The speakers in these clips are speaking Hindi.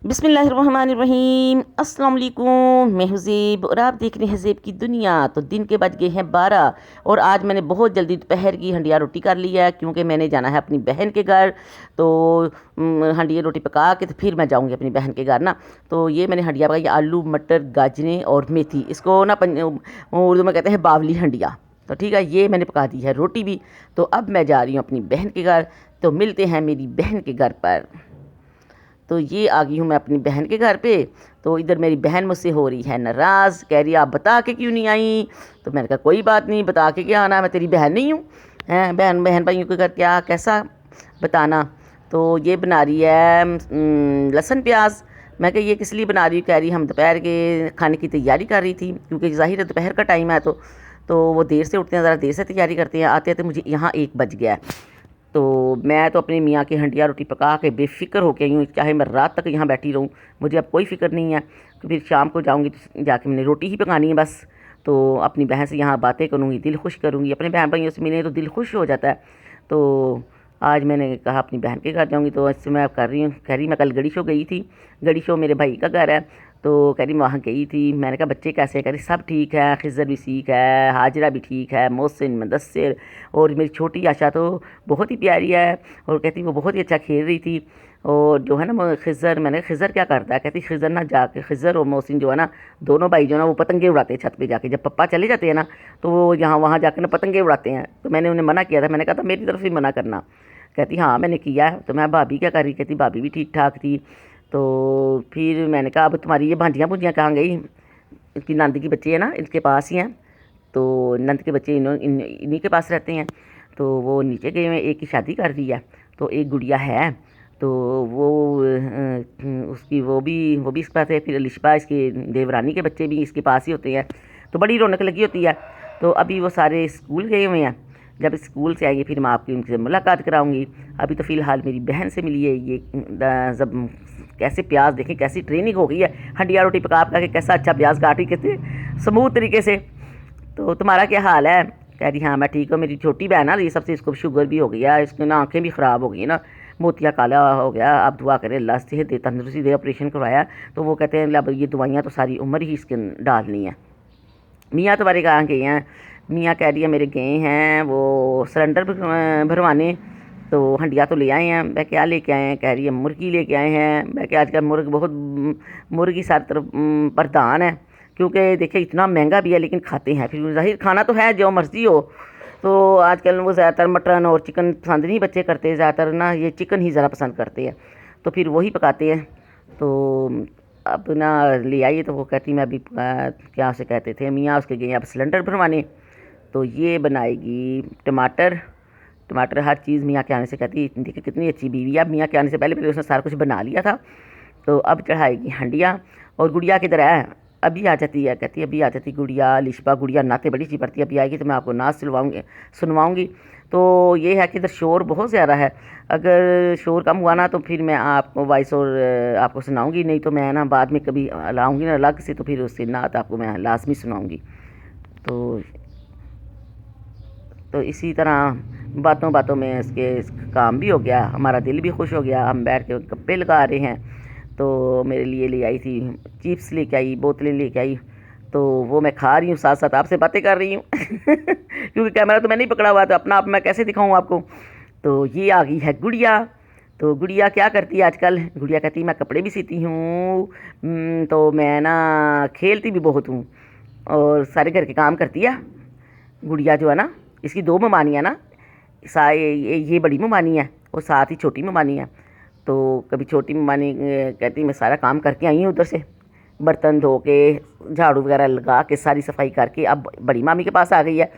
बिस्मिल्लाहिर्रहमानिर्रहीम। अस्सलाम वालेकुम। मैं हूँ ज़ेब और आप देख रहे हैं ज़ेब की दुनिया। तो दिन के बज गए हैं 12 और आज मैंने बहुत जल्दी दोपहर की हंडिया रोटी कर ली है क्योंकि मैंने जाना है अपनी बहन के घर। तो हंडिया रोटी पका के तो फिर मैं जाऊँगी अपनी बहन के घर ना। तो ये मैंने हंडिया पकाई, आलू मटर गाजरें और मेथी, इसको ना उर्दू में कहते हैं बावली हंडिया। तो ठीक है, ये मैंने पका दी है रोटी भी। तो अब मैं जा रही हूँ अपनी बहन के घर। तो मिलते हैं मेरी बहन के घर पर। तो ये आ गई हूँ मैं अपनी बहन के घर पे। तो इधर मेरी बहन मुझसे हो रही है नाराज़, कह रही है आप बता के क्यों नहीं आई। तो मैंने कहा कोई बात नहीं, बता के क्या आना, मैं तेरी बहन नहीं हूँ हैं, बहन बहन भाइयों के घर क्या कैसा बताना। तो ये बना रही है लहसुन प्याज। मैं कहा ये किस लिए बना रही हूँ, कह रही हम दोपहर के खाने की तैयारी कर रही थी क्योंकि ज़ाहिर है दोपहर का टाइम है। तो वो देर से उठते हैं, ज़रा देर से तैयारी करते हैं, आते आते मुझे यहाँ 1 बज गया। तो मैं तो अपनी मियाँ की हंडिया रोटी पका के बेफ़िक्र होके आई हूँ, चाहे मैं रात तक यहाँ बैठी रहूँ, मुझे अब कोई फ़िक्र नहीं है कि फिर शाम को जाऊँगी तो जाके मैंने रोटी ही पकानी है बस। तो अपनी बहन से यहाँ बातें करूँगी, दिल खुश करूँगी, अपने बहन भाइयों से मिले तो दिल खुश हो जाता है। तो आज मैंने कहा अपनी बहन के घर जाऊँगी, तो ऐसे मैं कर रही हूँ। कह रही मैं कल गड़ी शो गई थी, गड़ी शो मेरे भाई का घर है। तो कह रही मैं वहाँ गई थी। मैंने कहा बच्चे कैसे हैं, कह रही सब ठीक है, खिज़र भी ठीक है, हाजरा भी ठीक है, मोहसिन मुदस्सिर और मेरी छोटी आशा तो बहुत ही प्यारी है। और कहती वो बहुत ही अच्छा खेल रही थी। और जो है ना खिज़र, मैंने कहा खिज़र क्या करता है, कहती खिज़र ना जाके, खिज़र और मोहसिन जो है ना दोनों भाई जो है ना वो पतंगे उड़ाते हैं छत पे जाके, जब पप्पा चले जाते हैं ना तो वो यहाँ वहाँ जाके ना पतंगे उड़ाते हैं। तो मैंने उन्हें मना किया था, मैंने कहा था मेरी तरफ से मना करना। कहती हाँ मैंने किया है। तो मैं भाभी क्या कर रही, कहती भाभी भी ठीक ठाक थी। तो फिर मैंने कहा अब तुम्हारी ये भांजियाँ भुंजियाँ कहाँ गई, इसकी नंद की बच्चे हैं ना इनके पास ही हैं। तो नंद के बच्चे इन्हीं के पास रहते हैं। तो वो नीचे गए हुए हैं, एक की शादी कर दी है तो एक गुड़िया है। तो वो उसकी वो भी इसके पास है। फिर लिशबा इसकी देवरानी के बच्चे भी इसके पास ही होते हैं। तो बड़ी रौनक लगी होती है। तो अभी वो सारे स्कूल गए हुए हैं, जब स्कूल से आएंगे फिर मैं आपकी उनसे मुलाकात कराऊंगी। अभी तो फ़िलहाल मेरी बहन से मिली है। ये जब कैसे प्याज देखें, कैसी ट्रेनिंग हो गई है, हंडिया रोटी पका पका के कैसा अच्छा प्याज काट रही, कैसे स्मूथ तरीके से। तो तुम्हारा क्या हाल है, कह रही हाँ मैं ठीक हूँ। मेरी छोटी बहन है ये सबसे, इसको शुगर भी हो गया, इसकी ना आँखें भी ख़राब हो गई ना, मोतिया काला हो गया। आप दुआ करें अल्लाह सेहत दे, तंदुरुस्ती दे। ऑपरेशन करवाया तो वो कहते हैं अब ये दवाइयाँ तो सारी उम्र ही इसके डालनी है। मियाँ तुम्हारे कहाँ गए हैं, मियाँ कह रही है मेरे गए हैं वो सिलेंडर भरवाने। तो हंडिया तो ले आए हैं। मैं क्या लेके आए हैं, कह रही है मुर्गी लेके आए हैं। मैं क्या आजकल मुर्गी सारी तरफ प्रधान है क्योंकि देखिए इतना महंगा भी है लेकिन खाते हैं, फिर ज़ाहिर खाना तो है जो मर्ज़ी हो। तो आजकल वो ज़्यादातर मटन और चिकन पसंद नहीं बच्चे करते, ज़्यादातर ना ये चिकन ही ज़रा पसंद करते हैं। तो फिर वही पकाते हैं। तो अब ना ले आई तो वो कहती मैं अभी क्या उसे कहते थे मियाँ, उसके गए अब सिलेंडर भरवाने। तो ये बनाएगी टमाटर। टमाटर हर चीज़ मियाँ के आने से, कहती देखिए कितनी अच्छी बीवी है, अब मियाँ के आने से पहले पहले उसने सारा कुछ बना लिया था। तो अब चढ़ाएगी हंडिया। और गुड़िया किधर है, अभी आ जाती है, कहती है अभी आ जाती गुड़िया। लिशबा गुड़िया नाते बड़ी सी पड़ती है, अभी आएगी तो मैं आपको नाच सुनवाऊँगी। तो ये है कि इधर शोर बहुत ज़्यादा है, अगर शोर कम हुआ ना तो फिर मैं आपको वॉइस और आपको सुनाऊंगी, नहीं तो मैं ना बाद में कभी लाऊंगी ना अलग से, तो फिर उससे नात आपको मैं लाजमी सुनाऊंगी। तो तो इसी तरह बातों बातों में इसके काम भी हो गया, हमारा दिल भी खुश हो गया। हम बैठ के गप्पे लगा रहे हैं। तो मेरे लिए ले आई थी चिप्स, लेके आई, बोतलें लेके आई। तो वो मैं खा रही हूँ, साथ साथ आपसे बातें कर रही हूँ क्योंकि कैमरा तो मैंने ही पकड़ा हुआ था, अपना आप मैं कैसे दिखाऊँ आपको। तो ये आ गई है गुड़िया। तो गुड़िया क्या करती है आजकल, गुड़िया कहती है मैं कपड़े भी सीती हूँ, तो मैं ना खेलती भी बहुत हूँ और सारे घर के काम करती है। गुड़िया जो है ना, इसकी 2 ममानियाँ ना, ये बड़ी ममानी है और साथ ही छोटी ममानी है। तो कभी छोटी ममानी कहती मैं सारा काम करके आई हूँ उधर से, बर्तन धो के झाड़ू वगैरह लगा के सारी सफाई करके अब बड़ी मामी के पास आ गई है।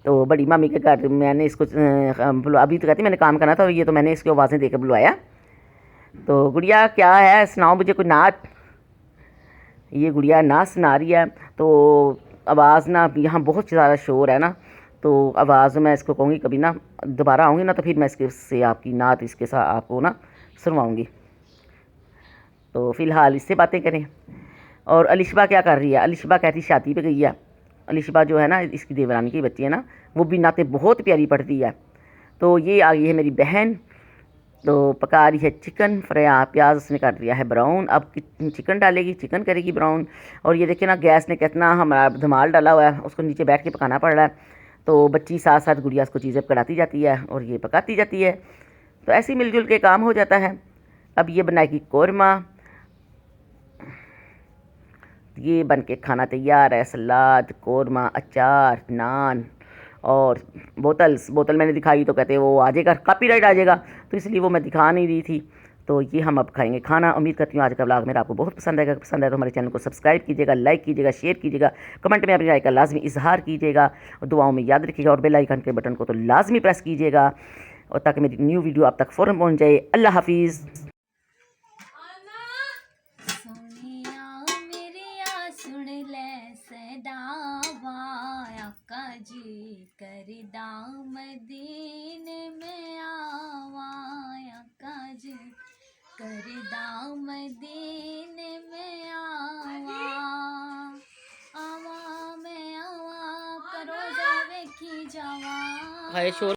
तो बड़ी मामी के घर मैंने इसको अभी तो कहती मैंने काम करना था, ये तो मैंने इसकी आवाज़ें देकर बुलवाया। तो गुड़िया क्या है, सुनाओ मुझे कोई नात। ये गुड़िया नाच सुना रही है। तो आवाज़ ना यहाँ बहुत ज़्यादा शोर है ना, तो आवाज़ मैं इसको कहूँगी कभी ना दोबारा आऊँगी ना तो फिर मैं इसके से आपकी नात इसके साथ आपको ना सुनवाऊँगी। तो फ़िलहाल इससे बातें करें। और अलिशबा क्या कर रही है, अलिशबा कहती शादी पे गई है। अलिशबा जो है ना इसकी देवरानी की बच्ची है ना, वो भी नाते बहुत प्यारी पढ़ती है। तो ये आ गई है मेरी बहन। तो पका रही है चिकन फ्राई, प्याज उसने कर दिया है ब्राउन। अब चिकन डालेगी, चिकन करेगी ब्राउन। और ये देखिए ना गैस ने कितना हमारा धमाल डाला हुआ है, उसको नीचे बैठ के पकाना पड़ रहा है। तो बच्ची साथ साथ गुड़िया उसको चीज़ें पकड़ाती जाती है और ये पकाती जाती है, तो ऐसे ही मिलजुल के काम हो जाता है। अब ये बनाएगी कौरमा। ये बन के खाना तैयार है, सलाद, कौरमा, अचार, नान और बोतल मैंने दिखाई तो कहते वो आ जाएगा, कॉपीराइट आ जाएगा, तो इसलिए वो मैं दिखा नहीं रही थी। तो ये हम अब खाएंगे खाना। उम्मीद करती हूँ आज का व्लॉग मेरा आपको बहुत पसंद आएगा। पसंद आए तो हमारे चैनल को सब्सक्राइब कीजिएगा, लाइक कीजिएगा, शेयर कीजिएगा, कमेंट में अपनी राय का लाजमी इजहार कीजिएगा और दुआओं में याद रखिएगा और बेल आइकन के बटन को तो लाजमी प्रेस कीजिएगा और ताकि मेरी न्यू वीडियो आप तक फ़ौरन पहुँच जाए। अल्लाह हाफिज़। सुन ले सदावा आका जी करदा मदीने में आवा, आका जी करदा मदीने में आवा, आवा मैं आवा करो जावे की जावा।